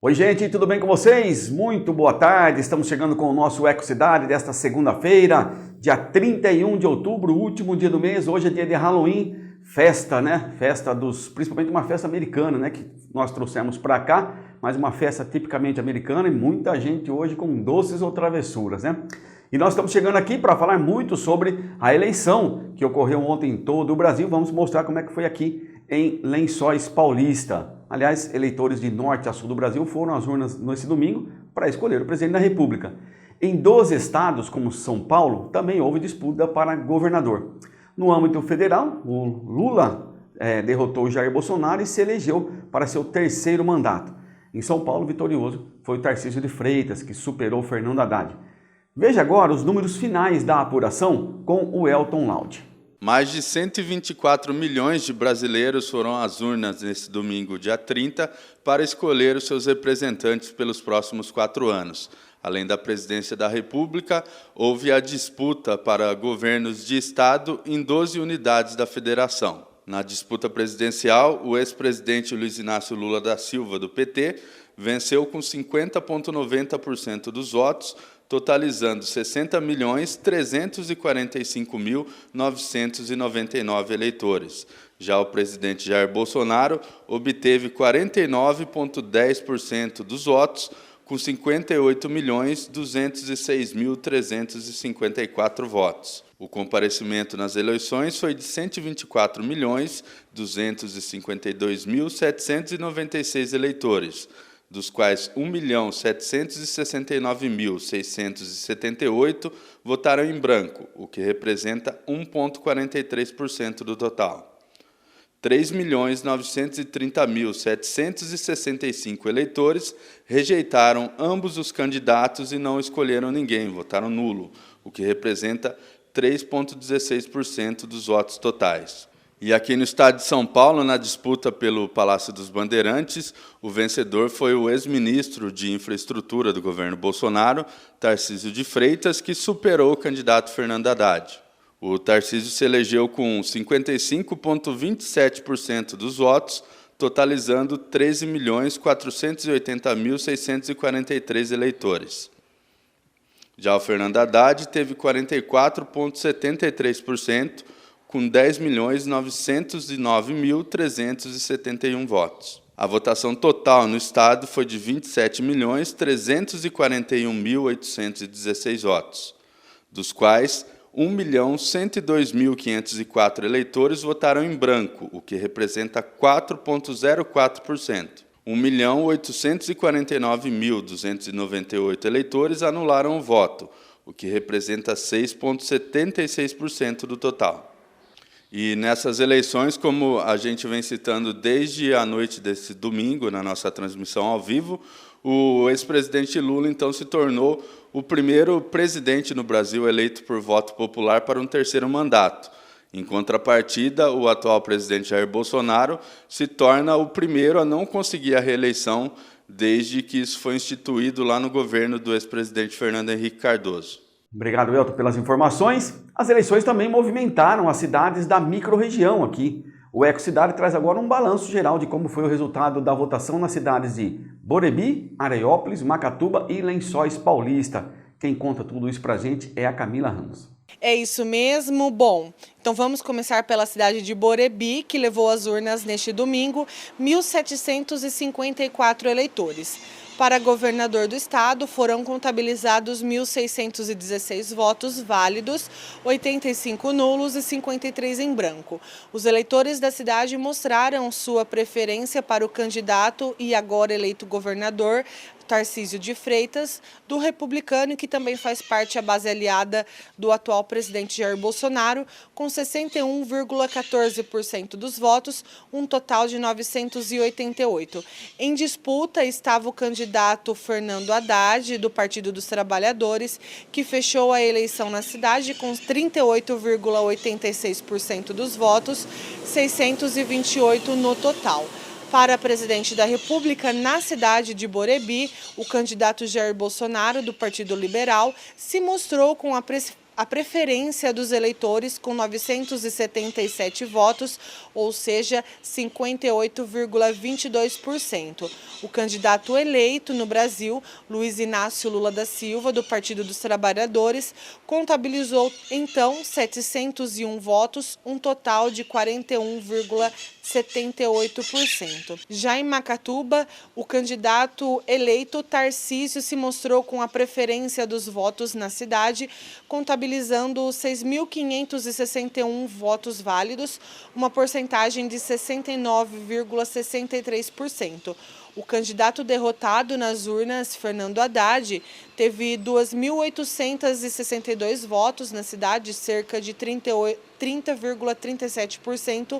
Oi gente, tudo bem com vocês? Muito boa tarde, estamos chegando com o nosso Ecocidade desta segunda-feira, dia 31 de outubro, último dia do mês. Hoje é dia de Halloween, festa, né? Principalmente uma festa americana, né? Que nós trouxemos para cá, mas uma festa tipicamente americana e muita gente hoje com doces ou travessuras, né? E nós estamos chegando aqui para falar muito sobre a eleição que ocorreu ontem em todo o Brasil. Vamos mostrar como é que foi aqui em Lençóis Paulista. Aliás, eleitores de norte a sul do Brasil foram às urnas nesse domingo para escolher o presidente da República. Em 12 estados, como São Paulo, também houve disputa para governador. No âmbito federal, o Lula derrotou o Jair Bolsonaro e se elegeu para seu terceiro mandato. Em São Paulo, vitorioso foi o Tarcísio de Freitas, que superou Fernando Haddad. Veja agora os números finais da apuração com o Elton Laude. Mais de 124 milhões de brasileiros foram às urnas nesse domingo, dia 30, para escolher os seus representantes pelos próximos 4 anos. Além da presidência da República, houve a disputa para governos de Estado em 12 unidades da Federação. Na disputa presidencial, o ex-presidente Luiz Inácio Lula da Silva, do PT, venceu com 50,90% dos votos, totalizando 60.345.999 eleitores. Já o presidente Jair Bolsonaro obteve 49,10% dos votos, com 58.206.354 votos. O comparecimento nas eleições foi de 124.252.796 eleitores, dos quais 1.769.678 votaram em branco, o que representa 1,43% do total. 3.930.765 eleitores rejeitaram ambos os candidatos e não escolheram ninguém, votaram nulo, o que representa 3,16% dos votos totais. E aqui no estado de São Paulo, na disputa pelo Palácio dos Bandeirantes, o vencedor foi o ex-ministro de Infraestrutura do governo Bolsonaro, Tarcísio de Freitas, que superou o candidato Fernando Haddad. O Tarcísio se elegeu com 55,27% dos votos, totalizando 13.480.643 eleitores. Já o Fernando Haddad teve 44,73%, com 10.909.371 votos. A votação total no estado foi de 27.341.816 votos, dos quais 1.102.504 eleitores votaram em branco, o que representa 4,04%. 1.849.298 eleitores anularam o voto, o que representa 6,76% do total. E nessas eleições, como a gente vem citando desde a noite desse domingo, na nossa transmissão ao vivo, o ex-presidente Lula, então, se tornou o primeiro presidente no Brasil eleito por voto popular para um terceiro mandato. Em contrapartida, o atual presidente Jair Bolsonaro se torna o primeiro a não conseguir a reeleição desde que isso foi instituído lá no governo do ex-presidente Fernando Henrique Cardoso. Obrigado, Elton, pelas informações. As eleições também movimentaram as cidades da microrregião aqui. O Ecocidade traz agora um balanço geral de como foi o resultado da votação nas cidades de Borebi, Areiópolis, Macatuba e Lençóis Paulista. Quem conta tudo isso pra gente é a Camila Ramos. É isso mesmo. Bom, então vamos começar pela cidade de Borebi, que levou às urnas neste domingo 1.754 eleitores. Para governador do estado, foram contabilizados 1.616 votos válidos, 85 nulos e 53 em branco. Os eleitores da cidade mostraram sua preferência para o candidato e agora eleito governador, Tarcísio de Freitas, do Republicano, que também faz parte da base aliada do atual presidente Jair Bolsonaro, com 61,14% dos votos, um total de 988. Em disputa estava o candidato Fernando Haddad, do Partido dos Trabalhadores, que fechou a eleição na cidade com 38,86% dos votos, 628 no total. Para presidente da República, na cidade de Borebi, o candidato Jair Bolsonaro, do Partido Liberal, se mostrou com a a preferência dos eleitores com 977 votos, ou seja, 58,22%. O candidato eleito no Brasil, Luiz Inácio Lula da Silva, do Partido dos Trabalhadores, contabilizou então 701 votos, um total de 41,78%. Já em Macatuba, o candidato eleito Tarcísio se mostrou com a preferência dos votos na cidade, contabilizando 6.561 votos válidos, uma porcentagem de 69,63%. O candidato derrotado nas urnas, Fernando Haddad, teve 2.862 votos na cidade, cerca de 30,37%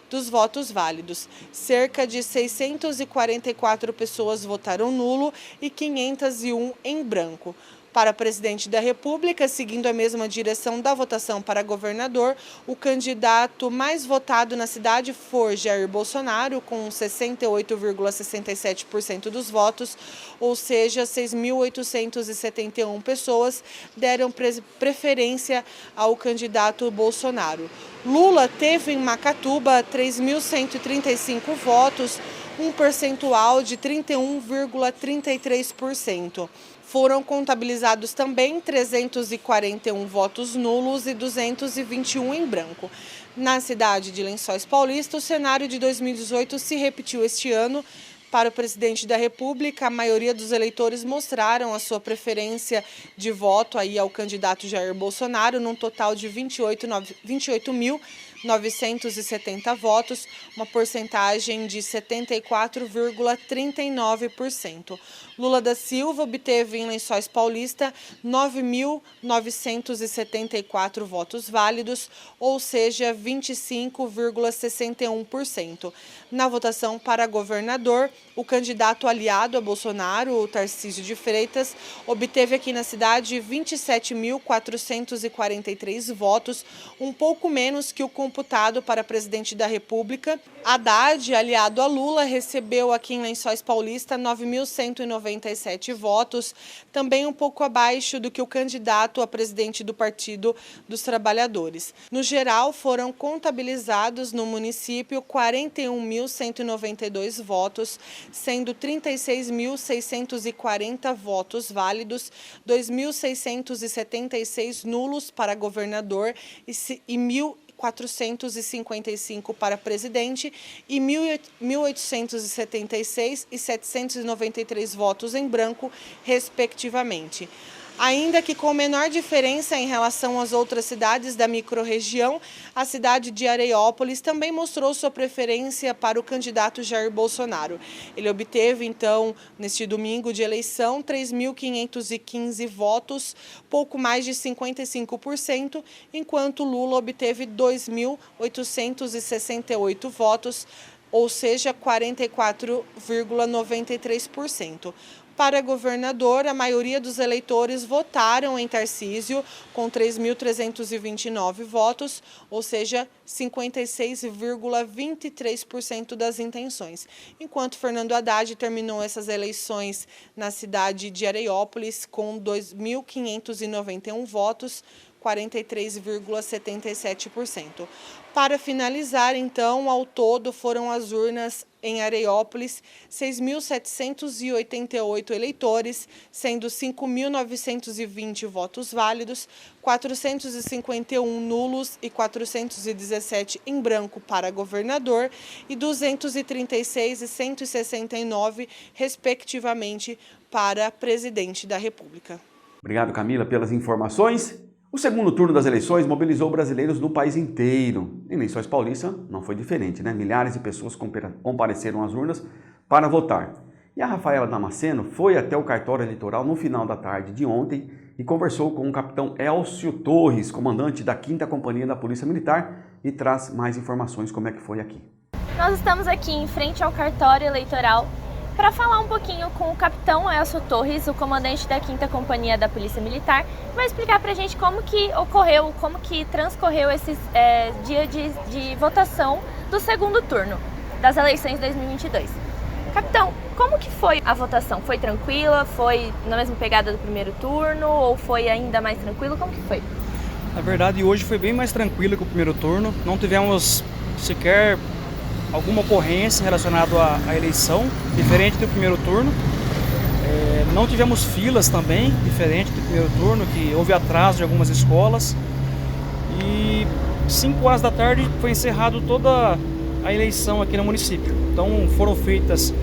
dos votos válidos. Cerca de 644 pessoas votaram nulo e 501 em branco. Para presidente da República, seguindo a mesma direção da votação para governador, o candidato mais votado na cidade foi Jair Bolsonaro, com 68,67% dos votos, ou seja, 6.871 pessoas deram preferência ao candidato Bolsonaro. Lula teve em Macatuba 3.135 votos, um percentual de 31,33%. Foram contabilizados também 341 votos nulos e 221 em branco. Na cidade de Lençóis Paulista, o cenário de 2018 se repetiu este ano. Para o presidente da República, a maioria dos eleitores mostraram a sua preferência de voto aí ao candidato Jair Bolsonaro, num total de 28.970 votos, uma porcentagem de 74,39%. Lula da Silva obteve em Lençóis Paulista 9.974 votos válidos, ou seja, 25,61%. Na votação para governador, o candidato aliado a Bolsonaro, o Tarcísio de Freitas, obteve aqui na cidade 27.443 votos, um pouco menos que o computado para presidente da República. Haddad, aliado a Lula, recebeu aqui em Lençóis Paulista 9.197 votos, também um pouco abaixo do que o candidato a presidente do Partido dos Trabalhadores. No geral, foram contabilizados no município 41.192 votos, sendo 36.640 votos válidos, 2.676 nulos para governador e 1.455 para presidente e 1.876 e 793 votos em branco, respectivamente. Ainda que com menor diferença em relação às outras cidades da microrregião, a cidade de Areiópolis também mostrou sua preferência para o candidato Jair Bolsonaro. Ele obteve, então, neste domingo de eleição, 3.515 votos, pouco mais de 55%, enquanto Lula obteve 2.868 votos, ou seja, 44,93%. Para governador, a maioria dos eleitores votaram em Tarcísio, com 3.329 votos, ou seja, 56,23% das intenções. Enquanto Fernando Haddad terminou essas eleições na cidade de Areiópolis com 2.591 votos, 43,77%. Para finalizar, então, ao todo foram as urnas em Areiópolis 6.788 eleitores, sendo 5.920 votos válidos, 451 nulos e 417 em branco para governador e 236 e 169, respectivamente, para presidente da República. Obrigado, Camila, pelas informações. O segundo turno das eleições mobilizou brasileiros do país inteiro. Em Lençóis Paulista não foi diferente, né? Milhares de pessoas compareceram às urnas para votar. E a Rafaela Damasceno foi até o cartório eleitoral no final da tarde de ontem e conversou com o capitão Elcio Torres, comandante da 5ª Companhia da Polícia Militar, e traz mais informações como é que foi aqui. Nós estamos aqui em frente ao cartório eleitoral para falar um pouquinho com o capitão Elcio Torres, o comandante da 5ª Companhia da Polícia Militar, que vai explicar para a gente como que ocorreu, como que transcorreu esse dia de votação do segundo turno das eleições de 2022. Capitão, como que foi a votação? Foi tranquila? Foi na mesma pegada do primeiro turno ou foi ainda mais tranquilo? Como que foi? Na verdade, hoje foi bem mais tranquilo que o primeiro turno. Não tivemos sequer alguma ocorrência relacionada à eleição, diferente do primeiro turno. Não tivemos filas também, diferente do primeiro turno, que houve atraso de algumas escolas. E 5 horas da tarde foi encerrado toda a eleição aqui no município. Então foram feitas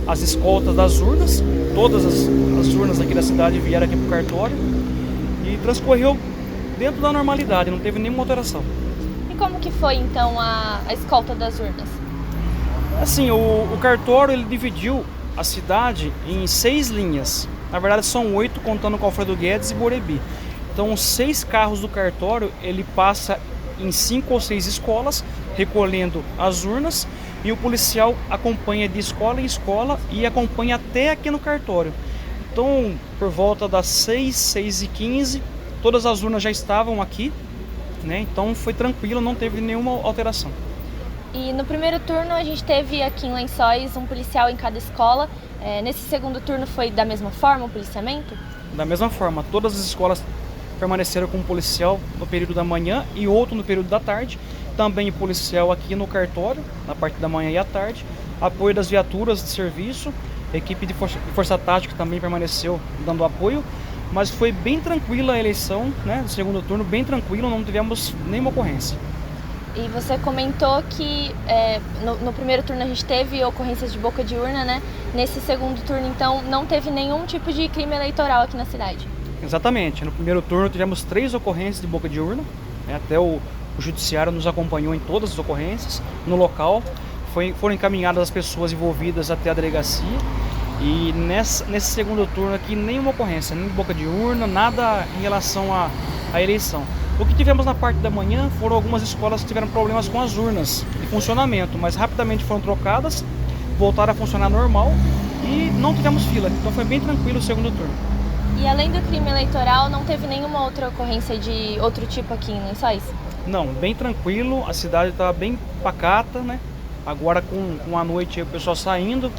as escoltas das urnas, todas as urnas aqui da cidade vieram aqui para o cartório e transcorreu dentro da normalidade, não teve nenhuma alteração. E como que foi então a escolta das urnas? Assim, o cartório ele dividiu a cidade em 6 linhas. Na verdade são 8 contando com Alfredo Guedes e Borebi. Então 6 carros do cartório ele passa em 5 ou 6 escolas recolhendo as urnas e o policial acompanha de escola em escola e acompanha até aqui no cartório. Então por volta das 6h15 todas as urnas já estavam aqui, né? Então foi tranquilo, não teve nenhuma alteração. E no primeiro turno a gente teve aqui em Lençóis um policial em cada escola. Nesse segundo turno foi da mesma forma o policiamento? Da mesma forma, todas as escolas permaneceram com um policial no período da manhã e outro no período da tarde. Também o policial aqui no cartório, na parte da manhã e à tarde. Apoio das viaturas de serviço, a equipe de força tática também permaneceu dando apoio. Mas foi bem tranquila a eleição, né? No segundo turno, bem tranquilo, não tivemos nenhuma ocorrência. E você comentou que no primeiro turno a gente teve ocorrências de boca de urna, né? Nesse segundo turno, então, não teve nenhum tipo de crime eleitoral aqui na cidade? Exatamente. No primeiro turno tivemos 3 ocorrências de boca de urna, né? Até o judiciário nos acompanhou em todas as ocorrências. No local foram encaminhadas as pessoas envolvidas até a delegacia. E nesse segundo turno aqui, nenhuma ocorrência, nem de boca de urna, nada em relação à eleição. O que tivemos na parte da manhã foram algumas escolas que tiveram problemas com as urnas de funcionamento, mas rapidamente foram trocadas, voltaram a funcionar normal e não tivemos fila. Então foi bem tranquilo o segundo turno. E além do crime eleitoral, não teve nenhuma outra ocorrência de outro tipo aqui em Lençóis? Não, bem tranquilo, a cidade está bem pacata, né? Agora com a noite o pessoal saindo,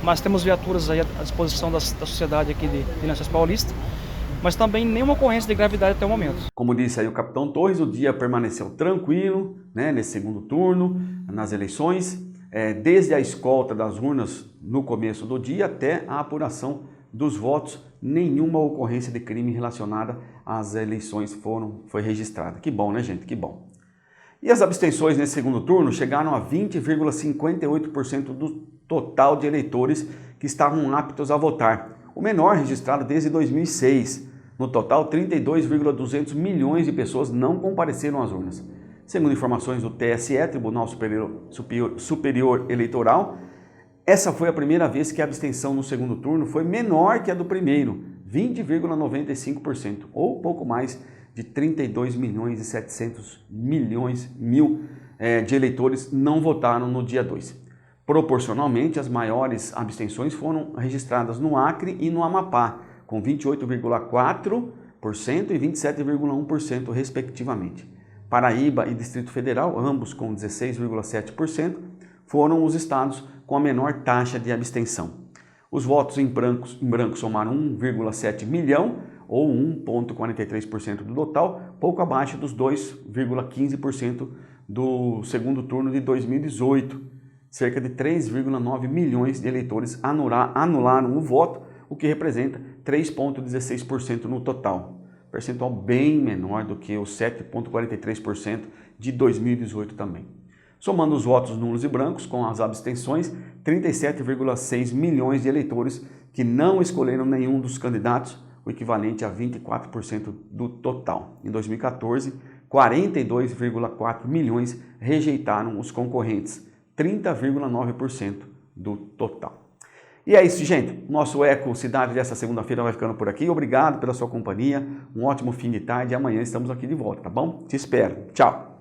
mas temos viaturas aí à disposição da sociedade aqui de Lençóis Paulista. Mas também nenhuma ocorrência de gravidade até o momento. Como disse aí o capitão Torres, o dia permaneceu tranquilo, né, nesse segundo turno, nas eleições, desde a escolta das urnas no começo do dia até a apuração dos votos, nenhuma ocorrência de crime relacionada às eleições foi registrada. Que bom, né, gente? Que bom. E as abstenções nesse segundo turno chegaram a 20,58% do total de eleitores que estavam aptos a votar, o menor registrado desde 2006. No total, 32,200 milhões de pessoas não compareceram às urnas. Segundo informações do TSE, Tribunal Superior Eleitoral, essa foi a primeira vez que a abstenção no segundo turno foi menor que a do primeiro, 20,95%, ou pouco mais de 32.700.000 de eleitores não votaram no dia 2. Proporcionalmente, as maiores abstenções foram registradas no Acre e no Amapá, com 28,4% e 27,1% respectivamente. Paraíba e Distrito Federal, ambos com 16,7%, foram os estados com a menor taxa de abstenção. Os votos em branco somaram 1,7 milhão, ou 1,43% do total, pouco abaixo dos 2,15% do segundo turno de 2018. Cerca de 3,9 milhões de eleitores anularam o voto, o que representa 3,16% no total, percentual bem menor do que os 7,43% de 2018 também. Somando os votos nulos e brancos com as abstenções, 37,6 milhões de eleitores que não escolheram nenhum dos candidatos, o equivalente a 24% do total. Em 2014, 42,4 milhões rejeitaram os concorrentes, 30,9% do total. E é isso, gente. Nosso Eco Cidade dessa segunda-feira vai ficando por aqui. Obrigado pela sua companhia. Um ótimo fim de tarde e amanhã estamos aqui de volta, tá bom? Te espero. Tchau.